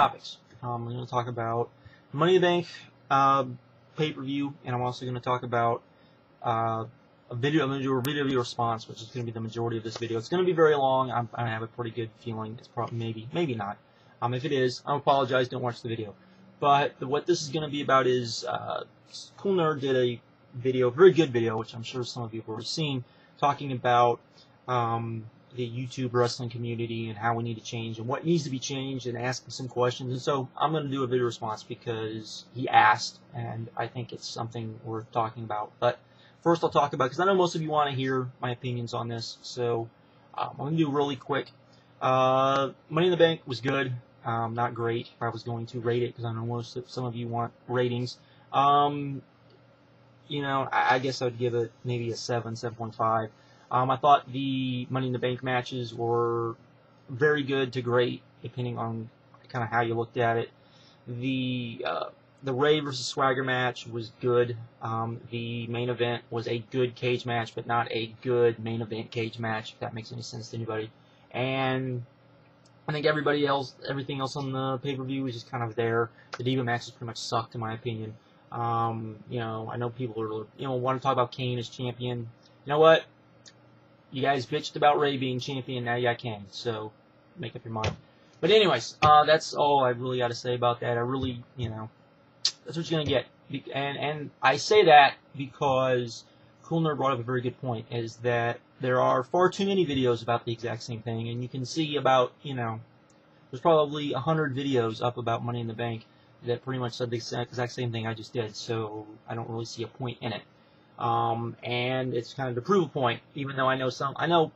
topics. I'm going to talk about Money in the Bank pay-per-view, and I'm also going to talk about a video. I'm going to do a video response, which is going to be the majority of this video. It's going to be very long. I have a pretty good feeling it's probably maybe not. If it is, I apologize. Don't watch the video. But what this is going to be about is CoolNerd did a video, very good video, which I'm sure some of you have already seen, talking about the YouTube wrestling community and how we need to change and what needs to be changed, and asking some questions. And so I'm going to do a video response because he asked, and I think it's something worth talking about. But first I'll talk about, because I know most of you want to hear my opinions on this, so I'm going to do really quick. Money in the Bank was good, not great. If I was going to rate it, because I know some of you want ratings. You know, I guess I would give it maybe a 7.5. I thought the Money in the Bank matches were very good to great, depending on kind of how you looked at it. The Ray versus Swagger match was good. The main event was a good cage match, but not a good main event cage match, if that makes any sense to anybody. And I think everything else on the pay-per-view was just kind of there. The Diva matches pretty much sucked, in my opinion. You know, I know people are, want to talk about Kane as champion. You know what? You guys bitched about Ray being champion, now you got Kane, so make up your mind. But anyways, that's all I really got to say about that. I really, that's what you're going to get. And I say that because CoolNerd brought up a very good point, is that there are far too many videos about the exact same thing, and you can see about, there's probably 100 videos up about Money in the Bank that pretty much said the exact same thing I just did, so I don't really see a point in it. And it's kind of to prove a point, even though well,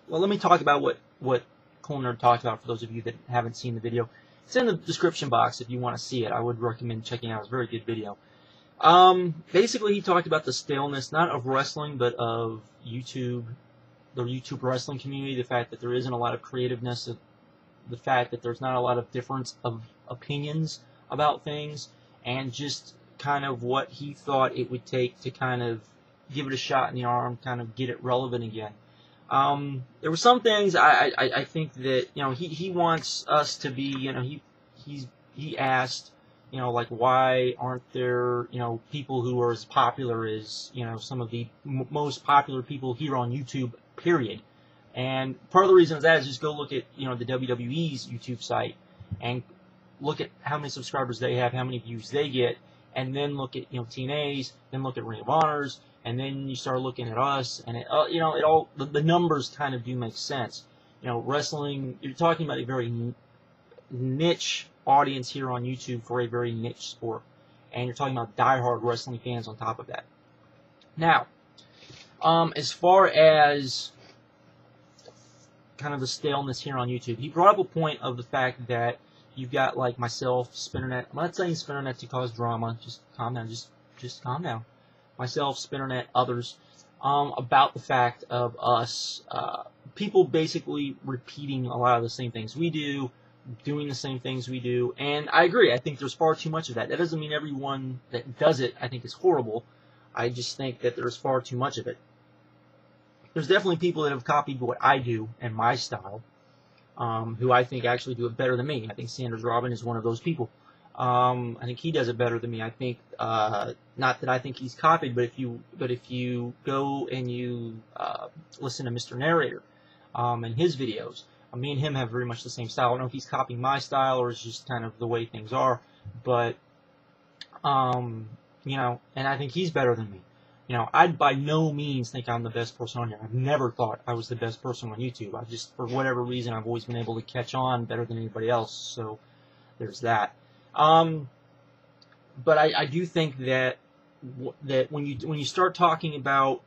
let me talk about what CoolNerd talked about for those of you that haven't seen the video. It's in the description box if you want to see it. I would recommend checking it out. It's a very good video. Basically, he talked about the staleness, not of wrestling, but of YouTube, the YouTube wrestling community, the fact that there isn't a lot of creativeness, the fact that there's not a lot of difference of opinions about things, and just kind of what he thought it would take to kind of give it a shot in the arm, kind of get it relevant again. There were some things I think that, he wants us to be, he asked, like, why aren't there, people who are as popular as, some of the most popular people here on YouTube, period. And part of the reason is that is just go look at, the WWE's YouTube site and look at how many subscribers they have, how many views they get, and then look at, TNA's, then look at Ring of Honor's, and then you start looking at us, and the numbers kind of do make sense. Wrestling, you're talking about a very niche audience here on YouTube for a very niche sport, and you're talking about diehard wrestling fans on top of that. Now, as far as kind of the staleness here on YouTube, he brought up a point of the fact that you've got, like, myself, Spinnernet. I'm not saying Spinnernet to cause drama. Just calm down. Just calm down. Myself, Spinnernet, others, about the fact of us, people basically repeating a lot of the same things we do, doing the same things we do. And I agree. I think there's far too much of that. That doesn't mean everyone that does it, I think, is horrible. I just think that there's far too much of it. There's definitely people that have copied what I do and my style, who I think actually do it better than me. I think Sanders Robin is one of those people. I think he does it better than me. I think, not that I think he's copied, but if you go and you listen to Mr. Narrator and his videos, me and him have very much the same style. I don't know if he's copying my style or it's just kind of the way things are, but and I think he's better than me. I by no means think I'm the best person on here. I've never thought I was the best person on YouTube. I just, for whatever reason, I've always been able to catch on better than anybody else. So there's that. But I do think that when you start talking about,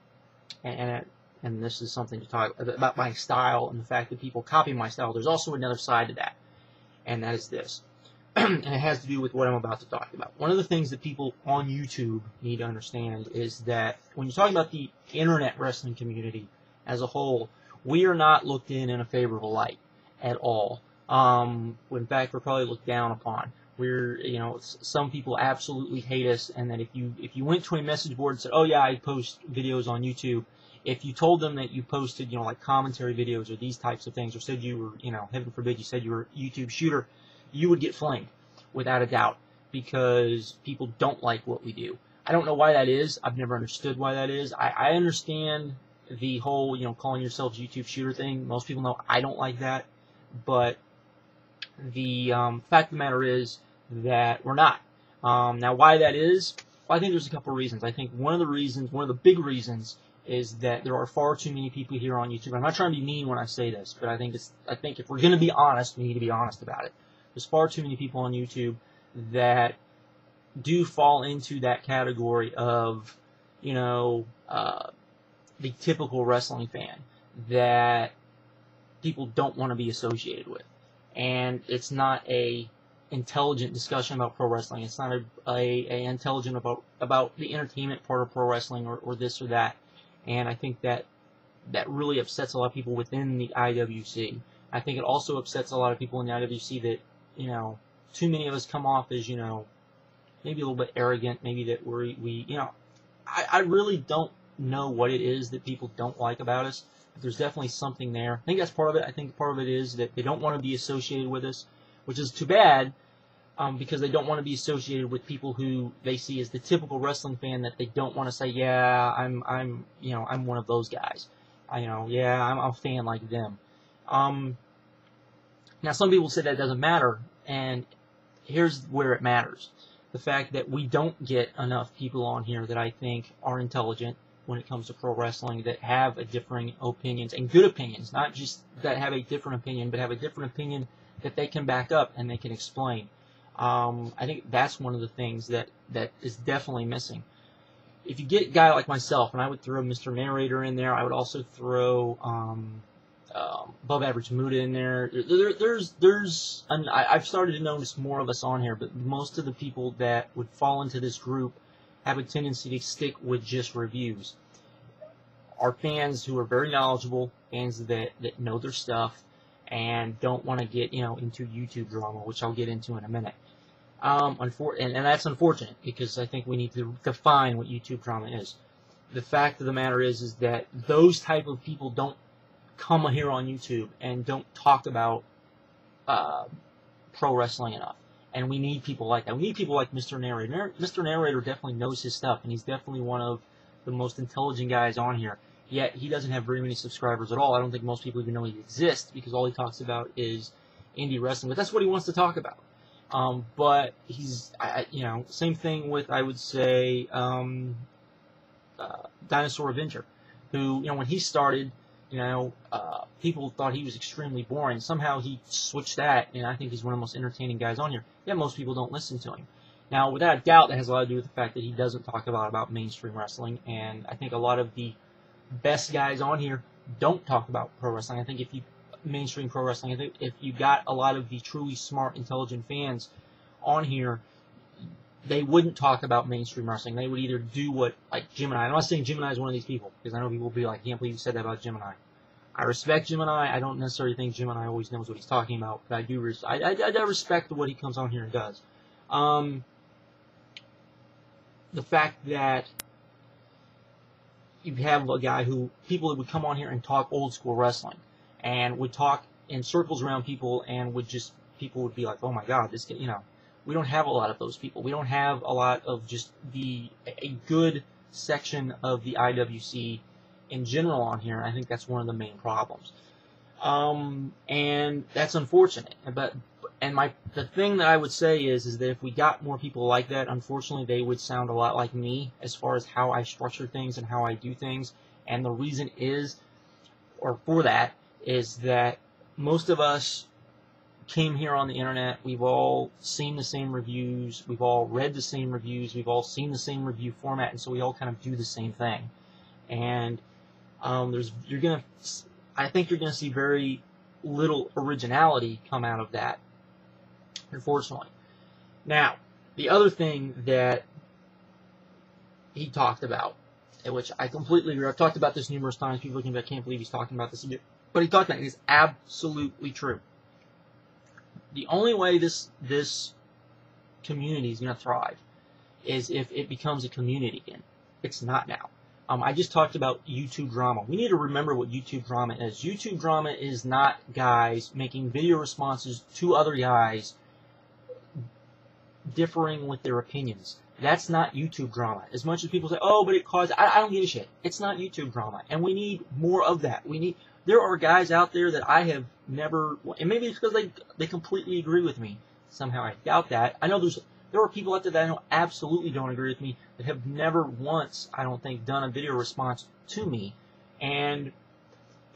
and this is something to talk about, my style and the fact that people copy my style, there's also another side to that, and that is this. And it has to do with what I'm about to talk about. One of the things that people on YouTube need to understand is that when you're talking about the internet wrestling community as a whole, we are not looked in a favorable light at all. In fact, we're probably looked down upon. We're, some people absolutely hate us, and that if you went to a message board and said, "Oh yeah, I post videos on YouTube," if you told them that you posted, like commentary videos or these types of things, or said you were, heaven forbid, you said you were a YouTube shooter, you would get flamed, without a doubt, because people don't like what we do. I don't know why that is. I've never understood why that is. I understand the whole, calling yourselves YouTube shooter thing. Most people know I don't like that. But the fact of the matter is that we're not. Now, why that is? Well, I think there's a couple of reasons. I think one of the big reasons, is that there are far too many people here on YouTube. I'm not trying to be mean when I say this, but I think if we're going to be honest, we need to be honest about it. There's far too many people on YouTube that do fall into that category of, the typical wrestling fan that people don't want to be associated with. And it's not a intelligent discussion about pro wrestling. It's not a intelligent about the entertainment part of pro wrestling or this or that. And I think that really upsets a lot of people within the IWC. I think it also upsets a lot of people in the IWC that, too many of us come off as, maybe a little bit arrogant, maybe that I really don't know what it is that people don't like about us. But there's definitely something there. I think that's part of it. I think part of it is that they don't want to be associated with us, which is too bad, because they don't want to be associated with people who they see as the typical wrestling fan that they don't want to say, yeah, I'm one of those guys. I'm a fan like them. Now, some people say that doesn't matter, and here's where it matters. The fact that we don't get enough people on here that I think are intelligent when it comes to pro wrestling, that have a differing opinions, and good opinions, not just that have a different opinion, but have a different opinion that they can back up and they can explain. I think that's one of the things that is definitely missing. If you get a guy like myself, and I would throw Mr. Narrator in there, I would also throw Above Average Muda in there. I've started to notice more of us on here, but most of the people that would fall into this group have a tendency to stick with just reviews. Are fans who are very knowledgeable, fans that know their stuff, and don't want to get into YouTube drama, which I'll get into in a minute. And that's unfortunate, because I think we need to define what YouTube drama is. The fact of the matter is that those type of people don't come here on YouTube and don't talk about pro wrestling enough. And we need people like that. We need people like Mr. Narrator. Mr. Narrator definitely knows his stuff, and he's definitely one of the most intelligent guys on here. Yet he doesn't have very many subscribers at all. I don't think most people even know he exists, because all he talks about is indie wrestling. But that's what he wants to talk about. But he's, same thing with, I would say, Dinosaur Avenger, who, when he started, people thought he was extremely boring. Somehow he switched that, and I think he's one of the most entertaining guys on here. Yet most people don't listen to him. Now, without a doubt, that has a lot to do with the fact that he doesn't talk about mainstream wrestling, and I think a lot of the best guys on here don't talk about pro wrestling. I think mainstream pro wrestling, I think if you got a lot of the truly smart, intelligent fans on here, they wouldn't talk about mainstream wrestling. They would either do what, like Gemini. I'm not saying Gemini is one of these people, because I know people will be like, I can't believe you said that about Gemini. I respect Gemini. I don't necessarily think Gemini always knows what he's talking about, but I do I respect what he comes on here and does. The fact that you have a guy people would come on here and talk old school wrestling, and would talk in circles around people, and people would be like, oh my God, this guy, we don't have a lot of those people. We don't have a lot of just a good section of the IWC in general on here. I think that's one of the main problems. And that's unfortunate. The thing that I would say is that if we got more people like that, unfortunately they would sound a lot like me as far as how I structure things and how I do things. And the reason for that is that most of us came here on the internet. We've all seen the same reviews. We've all read the same reviews. We've all seen the same review format, and so we all kind of do the same thing. And I think you're gonna see very little originality come out of that, unfortunately. Now, the other thing that he talked about, which I completely agree. I've talked about this numerous times. People looking back can't believe he's talking about this. But he talked about it. It's absolutely true. The only way this community is going to thrive is if it becomes a community again. It's not now. I just talked about YouTube drama. We need to remember what YouTube drama is. YouTube drama is not guys making video responses to other guys differing with their opinions. That's not YouTube drama. As much as people say, oh, but it caused, I don't give a shit. It's not YouTube drama. And we need more of that. There are guys out there that I have never, and maybe it's because they completely agree with me. Somehow I doubt that. I know there are people out there that I know absolutely don't agree with me that have never once, I don't think, done a video response to me. And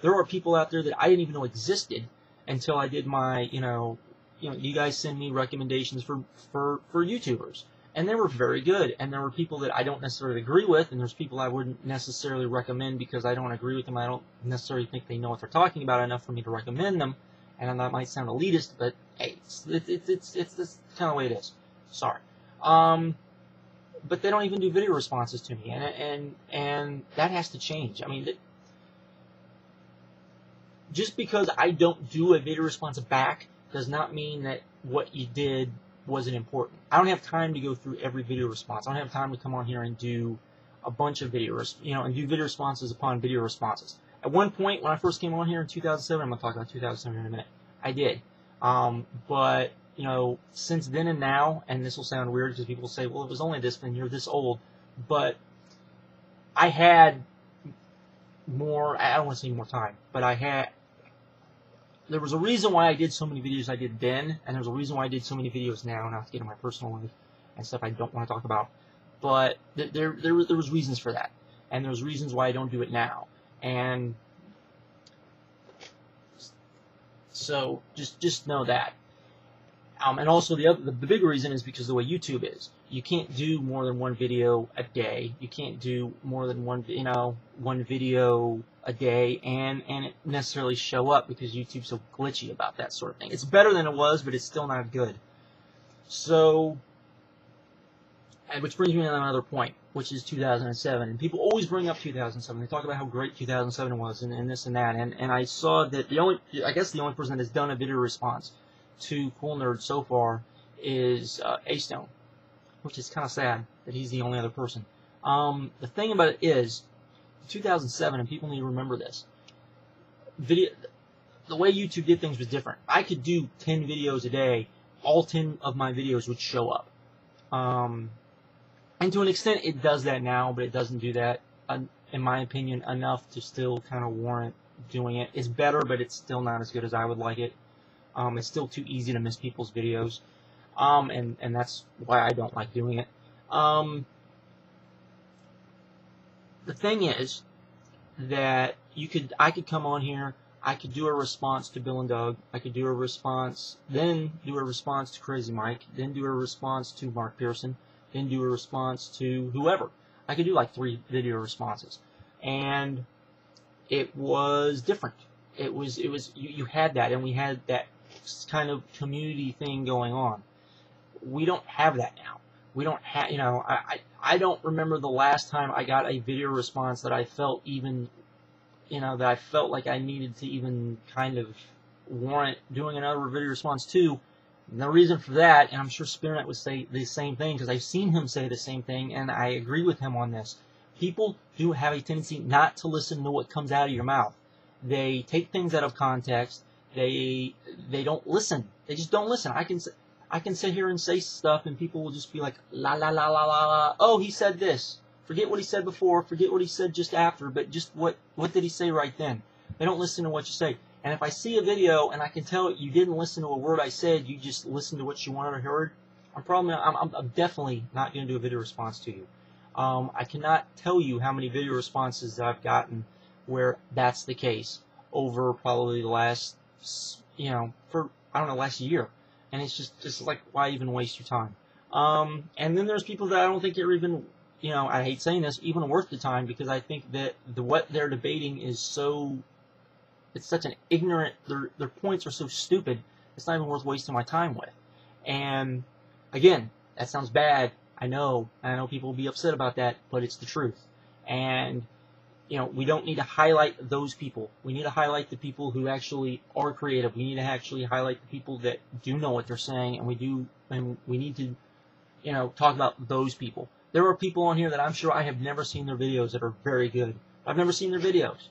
there are people out there that I didn't even know existed until I did my, you guys send me recommendations for YouTubers. And they were very good. And there were people that I don't necessarily agree with, and there's people I wouldn't necessarily recommend because I don't agree with them. I don't necessarily think they know what they're talking about enough for me to recommend them. And that might sound elitist, but hey, it's this kind of way it is. Sorry. But they don't even do video responses to me, and that has to change. I mean, just because I don't do a video response back does not mean that what you did wasn't important. I don't have time to go through every video response. I don't have time to come on here and do a bunch of videos, and do video responses upon video responses. At one point, when I first came on here in 2007, I'm going to talk about 2007 in a minute, I did. But, since then and now, and this will sound weird because people say, well, it was only this, and you're this old, but I had more, I don't want to say more time, but there was a reason why I did so many videos I did then, and there's a reason why I did so many videos now, not to get into my personal life and stuff I don't want to talk about. But there was reasons for that, and there's reasons why I don't do it now. And so just know that. And also the big reason is because the way YouTube is. You can't do more than one video a day. You can't do more than one video a day and it necessarily show up because YouTube's so glitchy about that sort of thing. It's better than it was, but it's still not good. So, which brings me to another point, which is 2007. And people always bring up 2007. They talk about how great 2007 was and this and that. And I saw that the only person that has done a video response to CoolNerd so far is A-Stone, which is kind of sad that he's the only other person. The thing about it is, 2007, and people need to remember this, the way YouTube did things was different. I could do 10 videos a day. All 10 of my videos would show up. And to an extent, it does that now, but it doesn't do that, in my opinion, enough to still kind of warrant doing it. It's better, but it's still not as good as I would like it. It's still too easy to miss people's videos. And that's why I don't like doing it. The thing is that I could come on here, I could do a response to Bill and Doug, I could do a response, then do a response to Crazy Mike, then do a response to Mark Pearson, then do a response to whoever. I could do like 3 video responses. And it was different. It was you had that, and we had that kind of community thing going on. We don't have that now. We don't have, I don't remember the last time I got a video response that I felt even, that I felt like I needed to even kind of warrant doing another video response to. And the reason for that, and I'm sure Spearnet would say the same thing, because I've seen him say the same thing, and I agree with him on this. People do have a tendency not to listen to what comes out of your mouth. They take things out of context. They don't listen. They just don't listen. I can sit here and say stuff, and people will just be like, la la la la la la. Oh, he said this. Forget what he said before. Forget what he said just after. But just what did he say right then? They don't listen to what you say. And if I see a video and I can tell you didn't listen to a word I said, you just listened to what you wanted or heard, I'm definitely not going to do a video response to you. I cannot tell you how many video responses that I've gotten where that's the case over probably the last, last year. And it's just like, why even waste your time? And then there's people that I don't think are even, I hate saying this, even worth the time, because I think that what they're debating is it's such an ignorant, their points are so stupid, it's not even worth wasting my time with. And again, that sounds bad. I know people will be upset about that, but it's the truth. And we don't need to highlight those people. We need to highlight the people who actually are creative. We need to actually highlight the people that do know what they're saying, and we need to, talk about those people. There are people on here that I'm sure I have never seen their videos that are very good. I've never seen their videos.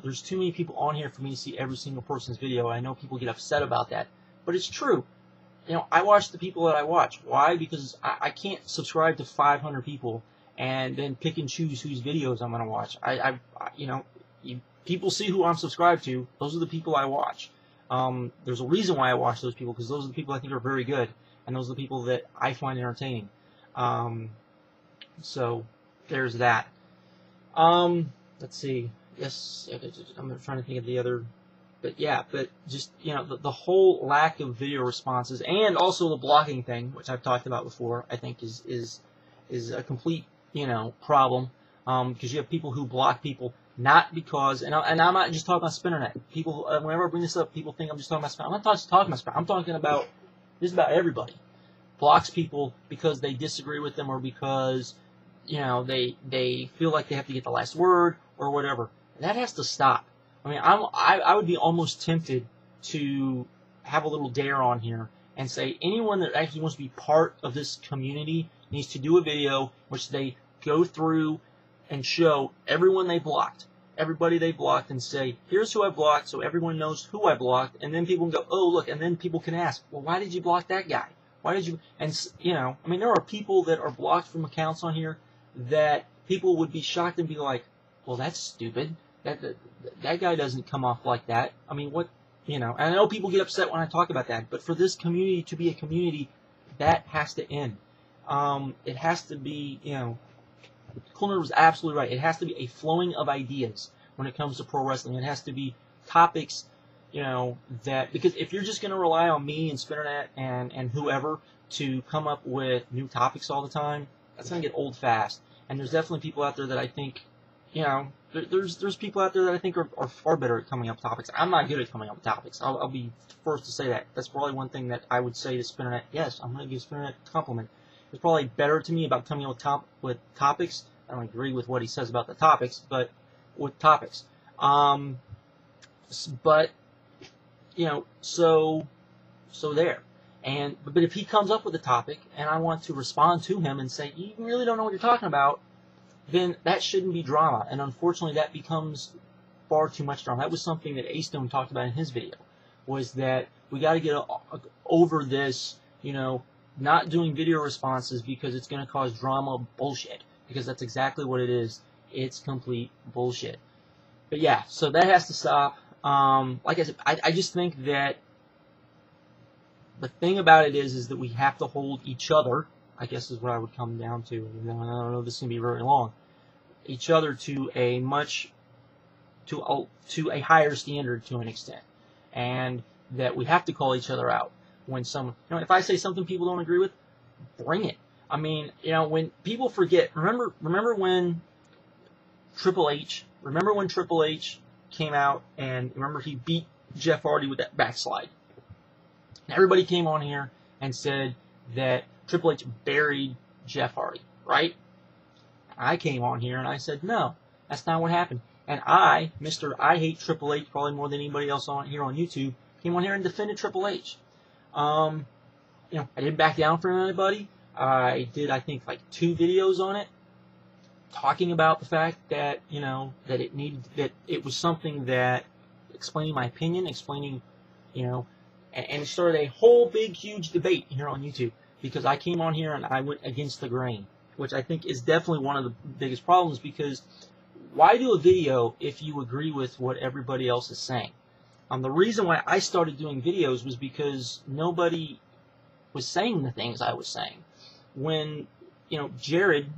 There's too many people on here for me to see every single person's video. I know people get upset about that, but it's true. I watch the people that I watch. Why? Because I can't subscribe to 500 people and then pick and choose whose videos I'm going to watch. People see who I'm subscribed to. Those are the people I watch. There's a reason why I watch those people, because those are the people I think are very good, and those are the people that I find entertaining. So there's that. Let's see. Yes, I'm trying to think of the other. But yeah, but just, the whole lack of video responses, and also the blocking thing, which I've talked about before, I think is a complete, problem. Because you have people who block people not because, and I'm not just talking about Spinnernet. People, whenever I bring this up, people think I'm just talking about Spinnernet. I'm not just talking about Spinnernet. I'm talking about just about everybody. Blocks people because they disagree with them, or because, they feel like they have to get the last word or whatever. That has to stop. I mean, I would be almost tempted to have a little dare on here and say anyone that actually wants to be part of this community needs to do a video which they go through and show everyone they blocked, everybody they blocked, and say, here's who I blocked, so everyone knows who I blocked, and then people can go, oh, look, and then people can ask, well, why did you block that guy? Why did you, and, I mean, there are people that are blocked from accounts on here that people would be shocked and be like, well, that's stupid. That guy doesn't come off like that. I mean, what, and I know people get upset when I talk about that, but for this community to be a community, that has to end. It has to be, CoolNerd was absolutely right. It has to be a flowing of ideas when it comes to pro wrestling. It has to be topics, that, because if you're just going to rely on me and Spinnernet and whoever to come up with new topics all the time, that's going to get old fast. And there's definitely people out there that I think, there's people out there that I think are far better at coming up with topics. I'm not good at coming up with topics. I'll be first to say that. That's probably one thing that I would say to Spinnernet. Yes, I'm going to give Spinnernet a compliment. It's probably better to me about coming up with topics. I don't agree with what he says about the topics, but with topics. But, so there. But if he comes up with a topic and I want to respond to him and say, you really don't know what you're talking about, then that shouldn't be drama. And unfortunately, that becomes far too much drama. That was something that A-Stone talked about in his video, was that we got to get over this, not doing video responses because it's going to cause drama bullshit. Because that's exactly what it is. It's complete bullshit. But yeah, so that has to stop. Like I said, I just think that the thing about it is that we have to hold each other, I guess is what I would come down to. I don't know if this is going to be very long. Each other to a higher standard to an extent. And that we have to call each other out. When if I say something people don't agree with, bring it. I mean, when people forget, remember when Triple H came out and remember he beat Jeff Hardy with that backslide. And everybody came on here and said that Triple H buried Jeff Hardy, right? I came on here and I said, no, that's not what happened. And I hate Triple H probably more than anybody else on here on YouTube, came on here and defended Triple H. I didn't back down from anybody. I did, I think, like 2 videos on it, talking about the fact that, that it was something that, explaining my opinion, and it started a whole big, huge debate here on YouTube, because I came on here and I went against the grain, which I think is definitely one of the biggest problems, because why do a video if you agree with what everybody else is saying? The reason why I started doing videos was because nobody was saying the things I was saying. When, Jared,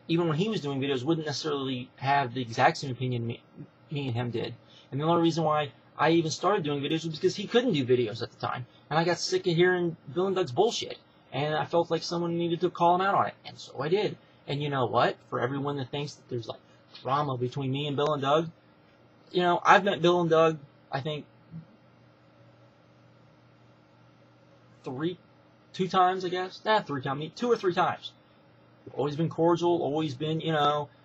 even when he was doing videos, wouldn't necessarily have the exact same opinion me and him did. And the only reason why I even started doing videos was because he couldn't do videos at the time. And I got sick of hearing Bill and Doug's bullshit. And I felt like someone needed to call him out on it. And so I did. And you know what? For everyone that thinks that there's, like, drama between me and Bill and Doug, I've met Bill and Doug, I think, 2 times, I guess. 3 times. 2 or 3 times. Always been cordial, always been,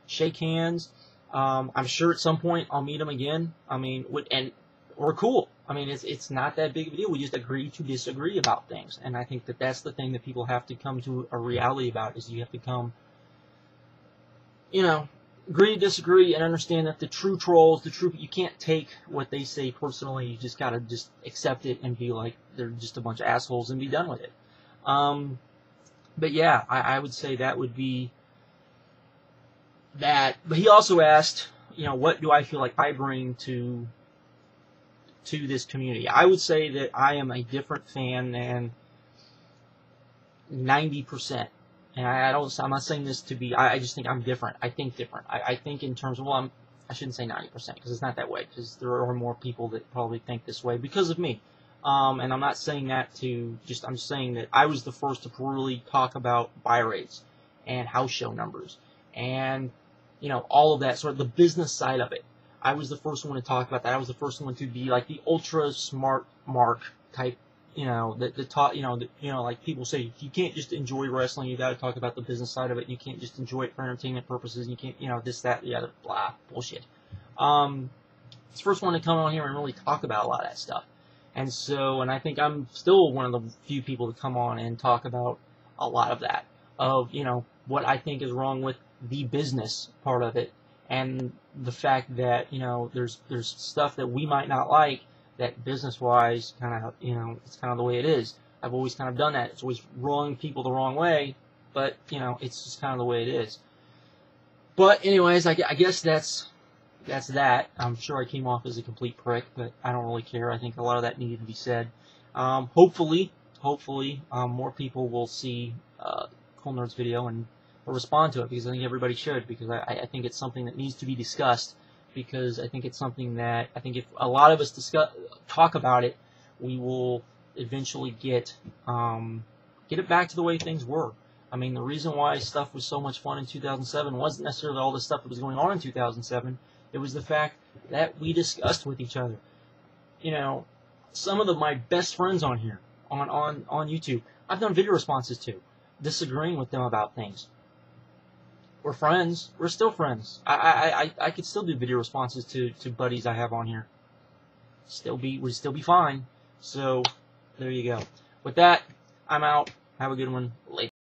shake hands. I'm sure at some point I'll meet him again. I mean, and we're cool. I mean, it's not that big of a deal. We just agree to disagree about things. And I think that that's the thing that people have to come to a reality about, is you have to come, agree to disagree and understand that the true trolls, you can't take what they say personally. You just gotta just accept it and be like, they're just a bunch of assholes and be done with it. But yeah, I would say that would be that. But he also asked, what do I feel like I bring to this community? I would say that I am a different fan than 90%. And I'm not saying this to be, I just think I'm different. I think different. I think in terms of, well, I shouldn't say 90%, because it's not that way, because there are more people that probably think this way because of me. And I'm not saying that I'm just saying that I was the first to really talk about buy rates and house show numbers and, all of that, sort of the business side of it. I was the first one to talk about that. I was the first one to be like the ultra smart mark type, like people say, you can't just enjoy wrestling, you gotta talk about the business side of it, you can't just enjoy it for entertainment purposes, you can't, this, that, the other, blah, bullshit. It's the first one to come on here and really talk about a lot of that stuff. And I think I'm still one of the few people to come on and talk about a lot of that, of, what I think is wrong with the business part of it, and the fact that, there's stuff that we might not like, that business-wise, kind of, it's kind of the way it is. I've always kind of done that. It's always ruining people the wrong way, but, it's just kind of the way it is. But anyways, I guess that's that. I'm sure I came off as a complete prick, but I don't really care. I think a lot of that needed to be said. Hopefully, more people will see CoolNerd's video and respond to it, because I think everybody should, because I think it's something that needs to be discussed, because I think it's something that, I think if a lot of us talk about it, we will eventually get it back to the way things were. I mean, the reason why stuff was so much fun in 2007 wasn't necessarily all the stuff that was going on in 2007. It was the fact that we discussed with each other. Some of my best friends on here, on YouTube, I've done video responses to, disagreeing with them about things. We're friends. We're still friends. I could still do video responses to buddies I have on here. We'd still be fine. So, there you go. With that, I'm out. Have a good one. Later.